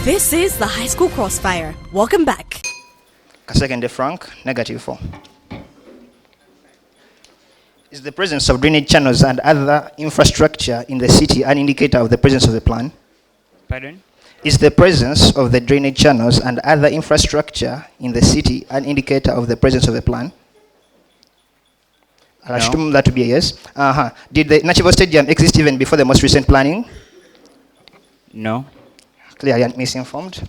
This is the High School Crossfire. Welcome back. Second Frank, -4. Is the presence of drainage channels and other infrastructure in the city an indicator of the presence of the plan? Pardon? Is the presence of the drainage channels and other infrastructure in the city an indicator of the presence of the plan? I'll assume that to be a yes. Did the Nachivo Stadium exist even before the most recent planning? No. Clearly misinformed.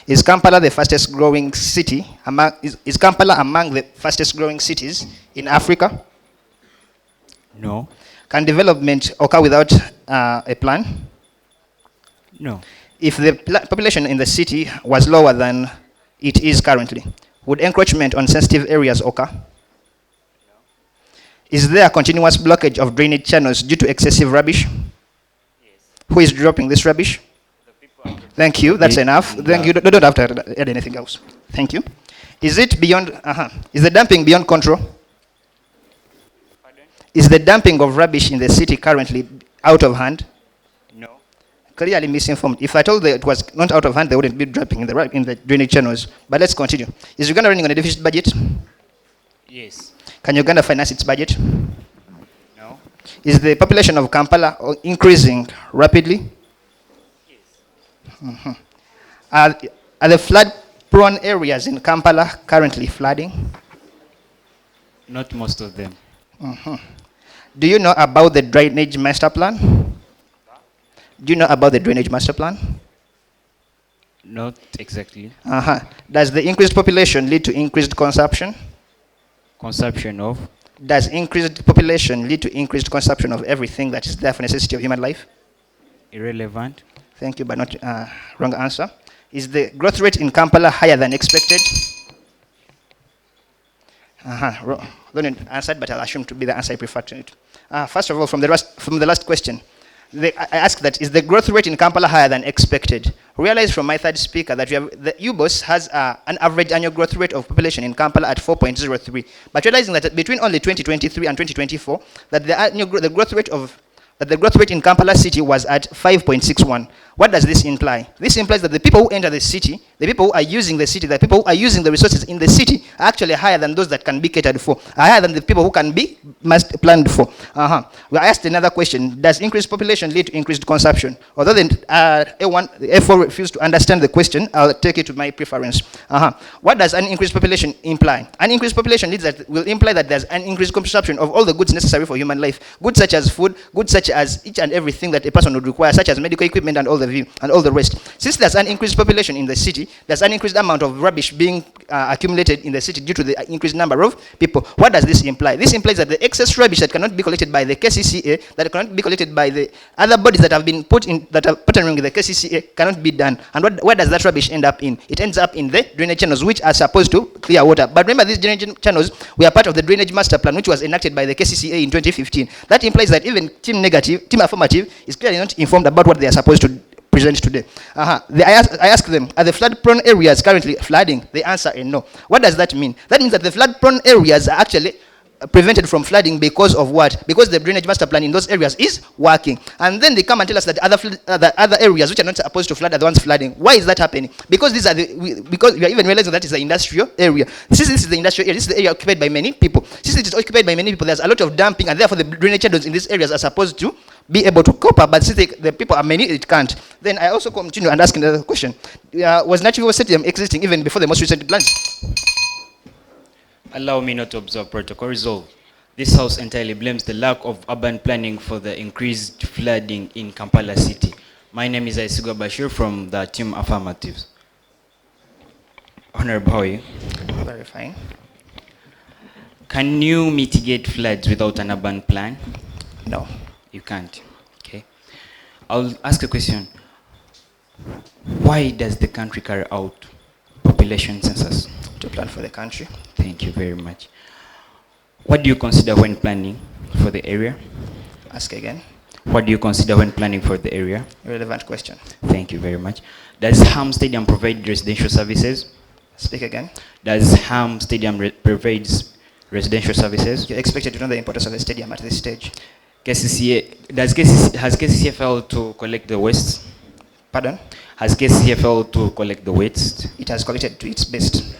Is Kampala the fastest growing city is Kampala among the fastest growing cities in Africa? No. Can development occur without a plan? No. If the population in the city was lower than it is currently, would encroachment on sensitive areas occur? Is there a continuous blockage of drainage channels due to excessive rubbish? Yes. Who is dropping this rubbish? Thank you. That's enough. Thank you. Don't have to add anything else. Thank you. Is it beyond? Is the dumping beyond control? Pardon? Is the dumping of rubbish in the city currently out of hand? No. Clearly misinformed. If I told them it was not out of hand, they wouldn't be dumping in the drainage channels. But let's continue. Is Uganda running on a deficit budget? Yes. Can Uganda finance its budget? No. Is the population of Kampala increasing rapidly? Yes. Are the flood-prone areas in Kampala currently flooding? Not most of them. Do you know about the drainage master plan? Do you know about the drainage master plan? Not exactly. Does the increased population lead to increased consumption? Consumption of? Does increased population lead to increased consumption of everything that is there for necessity of human life? Irrelevant. Thank you, but not wrong answer. Is the growth rate in Kampala higher than expected? Don't answer, but I'll assume to be the answer I prefer to it. First of all, from the last question, I asked that, is the growth rate in Kampala higher than expected? Realize from my third speaker that the UBOS has an average annual growth rate of population in Kampala at 4.03. But realizing that between only 2023 and 2024, that the growth rate in Kampala city was at 5.61. What does this imply? This implies that the people who enter the city, the people who are using the city, the people who are using the resources in the city are actually higher than those that can be catered for, are higher than the people who can be planned for. We asked another question. Does increased population lead to increased consumption? Although the A4 refused to understand the question, I'll take it to my preference. What does an increased population imply? An increased population will imply that there's an increased consumption of all the goods necessary for human life. Goods such as food, goods such as each and everything that a person would require, such as medical equipment and all the rest. Since there's an increased population in the city, there's an increased amount of rubbish being accumulated in the city due to the increased number of people. What does this imply? This implies that the excess rubbish that cannot be collected by the KCCA, that cannot be collected by the other bodies that have been that are partnering with the KCCA, cannot be done. And where does that rubbish end up in? It ends up in the drainage channels, which are supposed to clear water. But remember, these drainage channels were part of the drainage master plan, which was enacted by the KCCA in 2015. That implies that even team affirmative is clearly not informed about what they are supposed to present today. I ask them, are the flood-prone areas currently flooding? They answer a no. What does that mean? That means that the flood-prone areas are actually prevented from flooding because of what? Because the drainage master plan in those areas is working. And then they come and tell us that other areas which are not supposed to flood are the ones flooding. Why is that happening? Because because we are even realizing that is the industrial area. Since this is the industrial area, this is the area occupied by many people. Since it is occupied by many people, there's a lot of dumping, and therefore the drainage channels in these areas are supposed to be able to cope up, but since the people are many, it can't. Then I also continue and ask another question. Was Nachivo Stadium existing even before the most recent plans? Allow me not to observe protocol. Resolve. This House entirely blames the lack of urban planning for the increased flooding in Kampala city. My name is Aisigo Bashir from the team Affirmatives. Honorable, how are you? Very fine. Can you mitigate floods without an urban plan? No. You can't. Okay. I'll ask a question. Why does the country carry out population census? To plan for the country. Thank you very much. What do you consider when planning for the area? Ask again. What do you consider when planning for the area? Relevant question. Thank you very much. Does Ham Stadium provide residential services? Speak again. Does Ham Stadium provide residential services? You're expected to know the importance of the stadium at this stage. Has KCCA failed to collect the waste? Pardon? Has KCCA failed to collect the waste? It has collected to its best.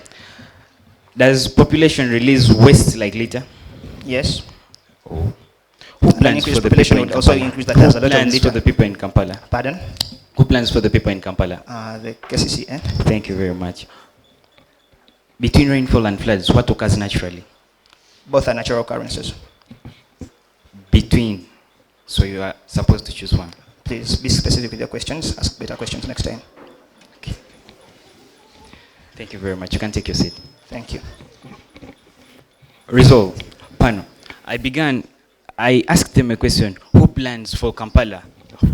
Does population release waste like litter? Yes. Oh. Who plans increased for the population people in would also Kampala? increase that Who as a lot of plans for litter. the people in Kampala? Pardon? Who plans for the people in Kampala? The KCCA. Thank you very much. Between rainfall and floods, what occurs naturally? Both are natural occurrences. Between. So you are supposed to choose one. Please be specific with your questions. Ask better questions next time. Okay. Thank you very much. You can take your seat. Thank you. Resolve. Panel. I asked them a question. Who plans for Kampala?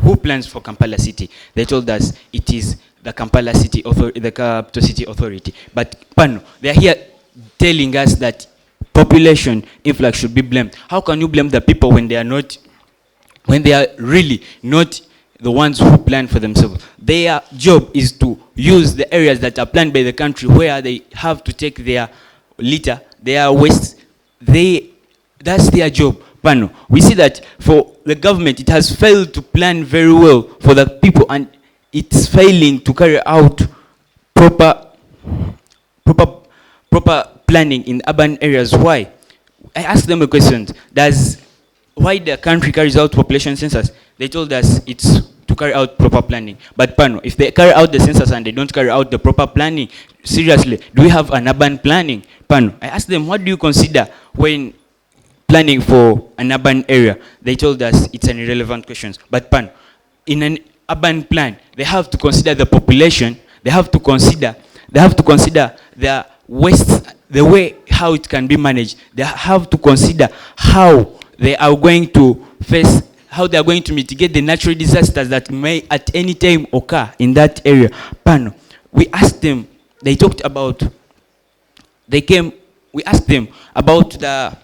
Who plans for Kampala City? They told us it is the Kampala City Authority, the Capital City Authority. But Panel, they are here telling us that population influx should be blamed. How can you blame the people when they are really not the ones who plan for themselves? Their job is to use the areas that are planned by the country where they have to take their litter, their waste. That's their job. Pano. We see that for the government, it has failed to plan very well for the people, and it's failing to carry out proper planning in urban areas. Why? I asked them a question. Why the country carries out population census? They told us it's to carry out proper planning. But Pano, if they carry out the census and they don't carry out the proper planning, seriously, do we have an urban planning? Pano, I asked them, what do you consider when planning for an urban area? They told us it's an irrelevant question. But Pano, in an urban plan, they have to consider the population, they have to consider the waste, the way how it can be managed. They have to consider how they are going to mitigate the natural disasters that may at any time occur in that area. Pano, we asked them, we asked them about the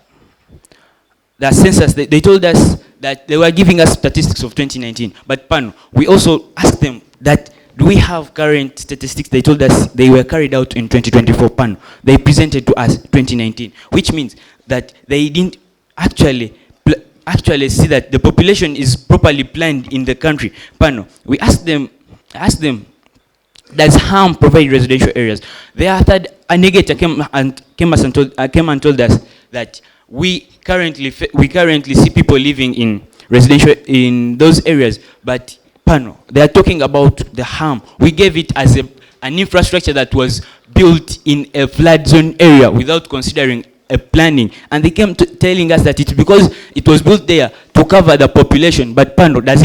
census. They told us that they were giving us statistics of 2019. But Pano, we also asked them that, do we have current statistics? They told us they were carried out in 2024. Pano, they presented to us 2019, which means that they didn't actually see that the population is properly planned in the country. Pano, we asked them, does harm provide residential areas? Their third negator came and told us that we currently see people living in residential in those areas, but Pano, they are talking about the harm. We gave it as an infrastructure that was built in a flood zone area without considering a planning, and they came telling us that it's because it was built there to cover the population. But Pano, does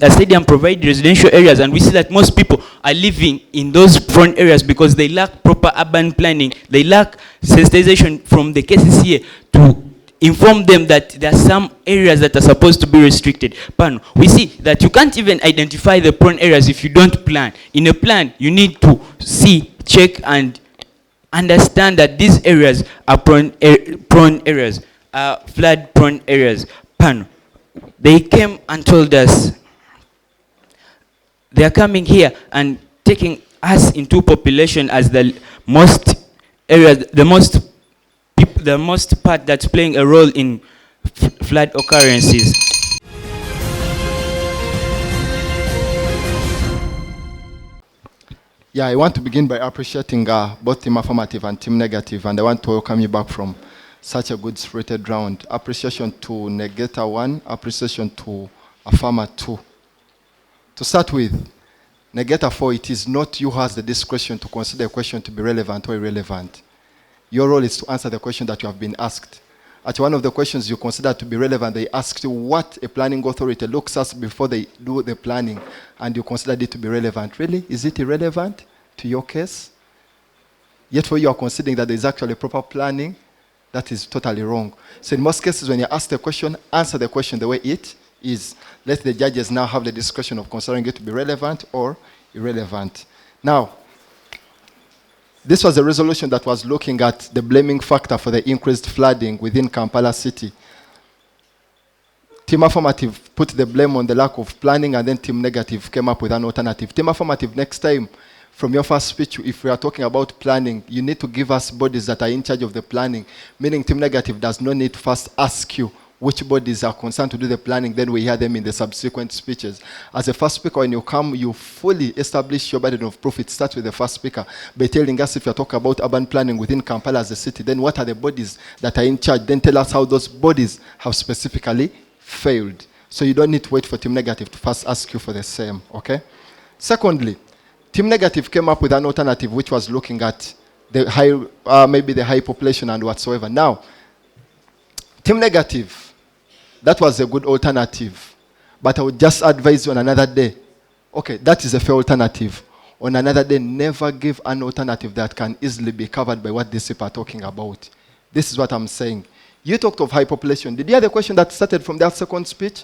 a stadium provide residential areas? And we see that most people are living in those prone areas because they lack proper urban planning. They lack sensitization from the KCCA to inform them that there are some areas that are supposed to be restricted. Pano, we see that you can't even identify the prone areas if you don't plan. In a plan, you need to see, check, and understand that these areas are prone areas, flood prone areas. Pano, they came and told us they are coming here and taking us into population as the most part that's playing a role in flood occurrences. Yeah, I want to begin by appreciating both Team Affirmative and Team Negative, and I want to welcome you back from such a good spirited round. Appreciation to Negator 1, appreciation to Affirma 2. To start with, Negator 4, it is not you who has the discretion to consider a question to be relevant or irrelevant. Your role is to answer the question that you have been asked. At one of the questions you consider to be relevant, they asked you what a planning authority looks at before they do the planning, and you considered it to be relevant. Really? Is it irrelevant to your case? Yet for you are considering that there is actually proper planning. That is totally wrong. So in most cases, when you ask the question, answer the question the way it is. Let the judges now have the discretion of considering it to be relevant or irrelevant. Now, this was a resolution that was looking at the blaming factor for the increased flooding within Kampala City. Team Affirmative put the blame on the lack of planning, and then Team Negative came up with an alternative. Team Affirmative, next time, from your first speech, if we are talking about planning, you need to give us bodies that are in charge of the planning, meaning Team Negative does not need to first ask you which bodies are concerned to do the planning, then we hear them in the subsequent speeches. As a first speaker, when you come, you fully establish your burden of proof. It starts with the first speaker by telling us if you're talking about urban planning within Kampala as a city, then what are the bodies that are in charge? Then tell us how those bodies have specifically failed. So you don't need to wait for Team Negative to first ask you for the same, okay? Secondly, Team Negative came up with an alternative which was looking at the high, maybe the high population and whatsoever. Now, Team Negative, that was a good alternative, but I would just advise you on another day. Okay, that is a fair alternative. On another day, never give an alternative that can easily be covered by what these people are talking about. This is what I'm saying. You talked of high population. Did you hear the question that started from that second speech?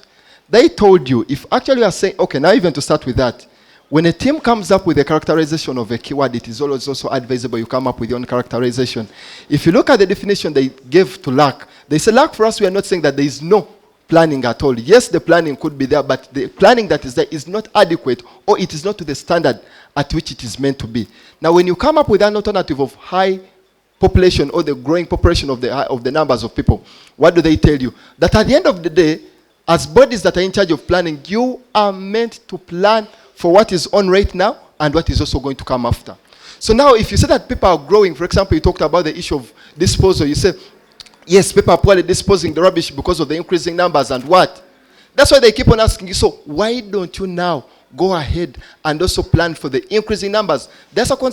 They told you, if actually you are saying, okay, now even to start with that, when a team comes up with a characterization of a keyword, it is always also advisable you come up with your own characterization. If you look at the definition they gave to lack, they say lack for us, we are not saying that there is no planning at all. Yes, the planning could be there, but the planning that is there is not adequate, or it is not to the standard at which it is meant to be. Now, when you come up with an alternative of high population or the growing population of the numbers of people, what do they tell you? That at the end of the day, as bodies that are in charge of planning, you are meant to plan for what is on right now and what is also going to come after. So now, if you say that people are growing, for example, you talked about the issue of disposal, you say, yes, people are poorly disposing the rubbish because of the increasing numbers and what? That's why they keep on asking you, so why don't you now go ahead and also plan for the increasing numbers? The second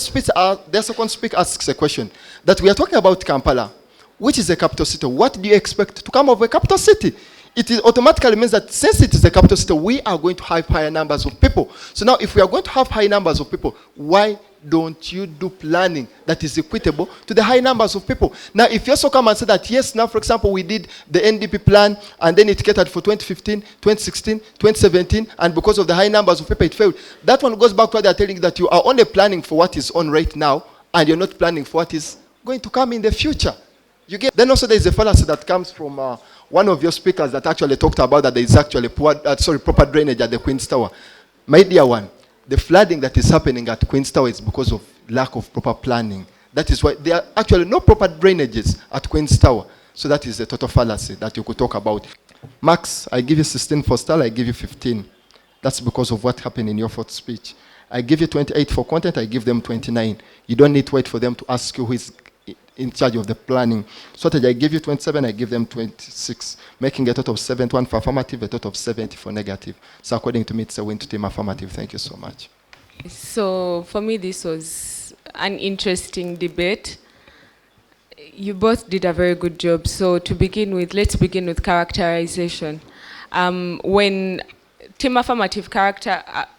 speaker asks a question, that we are talking about Kampala, which is a capital city. What do you expect to come of a capital city? It is automatically means that since it is the capital city, we are going to have higher numbers of people. So now, if we are going to have high numbers of people, why don't you do planning that is equitable to the high numbers of people? Now, if you also come and say that, yes, now, for example, we did the NDP plan, and then it catered for 2015, 2016, 2017, and because of the high numbers of people, it failed. That one goes back to what they are telling you, that you are only planning for what is on right now, and you're not planning for what is going to come in the future. You get? Then also there is a fallacy that comes from one of your speakers that actually talked about that there is actually proper drainage at the Queen's Tower. My dear one, the flooding that is happening at Queen's Tower is because of lack of proper planning. That is why there are actually no proper drainages at Queen's Tower. So that is a total fallacy that you could talk about. Max, I give you 16 for style, I give you 15. That's because of what happened in your fourth speech. I give you 28 for content, I give them 29. You don't need to wait for them to ask you who is in charge of the planning. So I give you 27, I give them 26, making a total of 71 for affirmative, a total of 70 for negative. So according to me, it's a win to Team Affirmative. Thank you so much. So for me, this was an interesting debate. You both did a very good job. So to begin with, let's begin with characterization. When Team Affirmative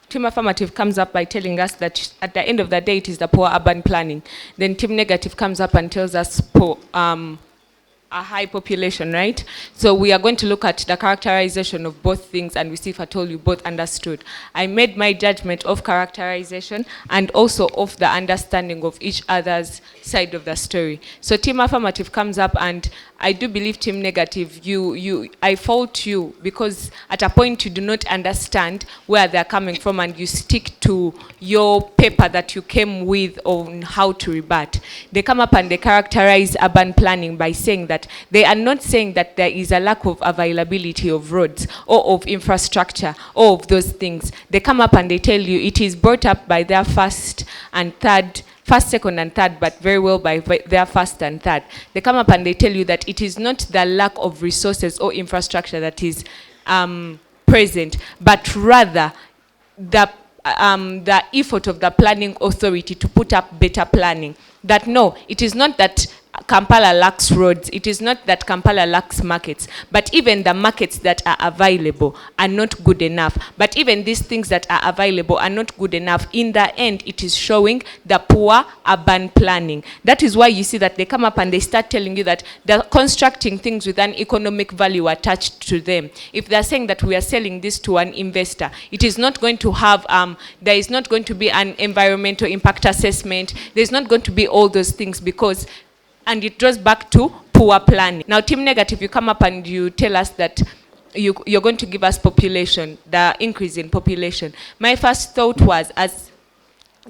Team Affirmative comes up by telling us that at the end of the day it is the poor urban planning, then Team Negative comes up and tells us a high population, right? So we are going to look at the characterization of both things and we see if at all you both understood. I made my judgment of characterization and also of the understanding of each other's side of the story. So Team Affirmative comes up and I do believe Team Negative, I fault you because at a point you do not understand where they're coming from and you stick to your paper that you came with on how to rebut. They come up and they characterize urban planning by saying that they are not saying that there is a lack of availability of roads or of infrastructure or of those things. They come up and they tell you it is brought up by their first, second, and third, but very well by their first and third. They come up and they tell you that it is not the lack of resources or infrastructure that is present, but rather the effort of the planning authority to put up better planning. That no, it is not that Kampala lacks roads, it is not that Kampala lacks markets, but even the markets that are available are not good enough. But even these things that are available are not good enough. In the end, it is showing the poor urban planning. That is why you see that they come up and they start telling you that they're constructing things with an economic value attached to them. If they're saying that we are selling this to an investor, it is not going to have, there is not going to be an environmental impact assessment, there's not going to be all those things because and it goes back to poor planning. Now, Team Negative, you come up and you tell us that you're going to give us population, the increase in population. My first thought was,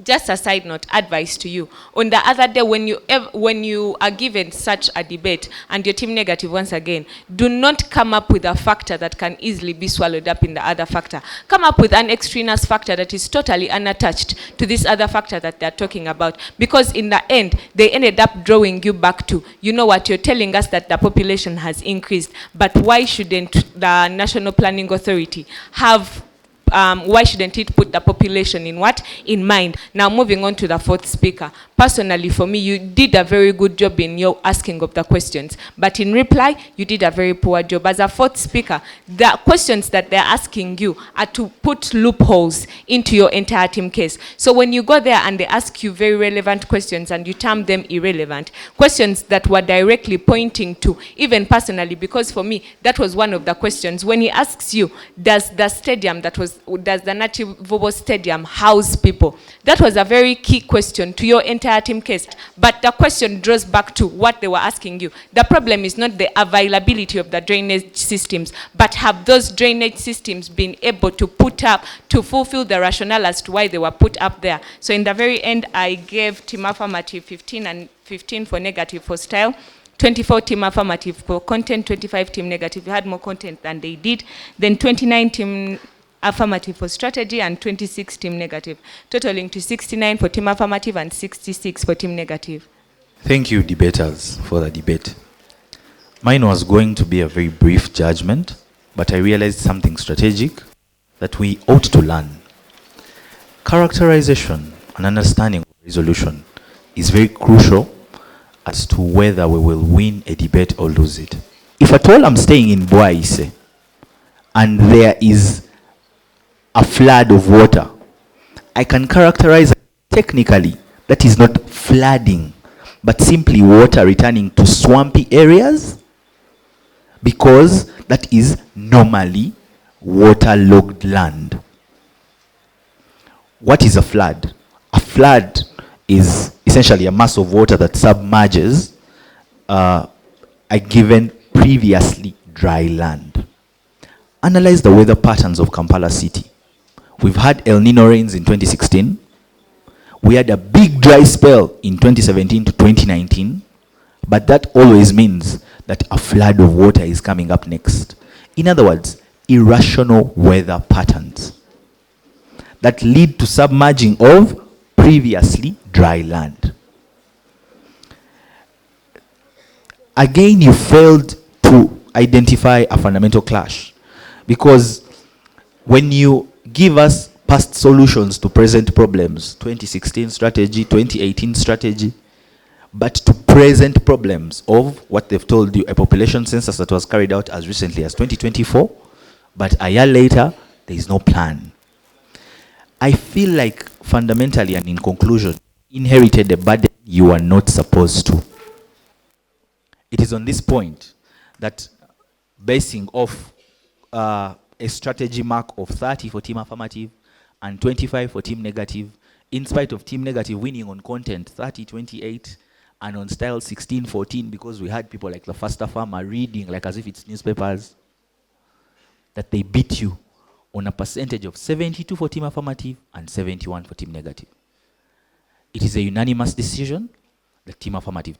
Just a side note, advice to you. On the other day, when you are given such a debate and your team negative once again, do not come up with a factor that can easily be swallowed up in the other factor. Come up with an extraneous factor that is totally unattached to this other factor that they're talking about. Because in the end, they ended up drawing you back to, you know what, you're telling us that the population has increased, but why shouldn't the National Planning Authority have why shouldn't it put the population in mind? Now moving on to the fourth speaker. Personally, for me, you did a very good job in your asking of the questions, but in reply, you did a very poor job. As a fourth speaker, the questions that they're asking you are to put loopholes into your entire team case. So when you go there and they ask you very relevant questions and you term them irrelevant, questions that were directly pointing to, even personally, because for me, that was one of the questions. When he asks you, does the Nativobo Stadium house people? That was a very key question to your entire team case. But the question draws back to what they were asking you. The problem is not the availability of the drainage systems, but have those drainage systems been able to fulfill the rationale as to why they were put up there. So in the very end, I gave team affirmative 15 and 15 for negative for style, 24 team affirmative for content, 25 team negative. You had more content than they did. Then 29 team affirmative for strategy and 26 team negative, totaling to 69 for team affirmative and 66 for team negative. Thank you, debaters, for the debate. Mine was going to be a very brief judgment, but I realized something strategic that we ought to learn. Characterization and understanding of resolution is very crucial as to whether we will win a debate or lose it. If at all I'm staying in Boaise and there is a flood of water, I can characterize technically that is not flooding, but simply water returning to swampy areas, because that is normally waterlogged land. What is a flood? A flood is essentially a mass of water that submerges a given previously dry land. Analyze the weather patterns of Kampala City. We've had El Nino rains in 2016. We had a big dry spell in 2017 to 2019, but that always means that a flood of water is coming up next. In other words, irrational weather patterns that lead to submerging of previously dry land. Again, you failed to identify a fundamental clash, because when you give us past solutions to present problems, 2016 strategy, 2018 strategy, but to present problems of what they've told you, a population census that was carried out as recently as 2024, but a year later, there is no plan. I feel like fundamentally and in conclusion, inherited a burden you are not supposed to. It is on this point that basing off a strategy mark of 30 for team affirmative and 25 for team negative, in spite of team negative winning on content 30-28 and on style 16-14, because we had people like the Faster Farmer reading like as if it's newspapers, that they beat you on a percentage of 72 for team affirmative and 71 for team negative. It is a unanimous decision that team affirmative takes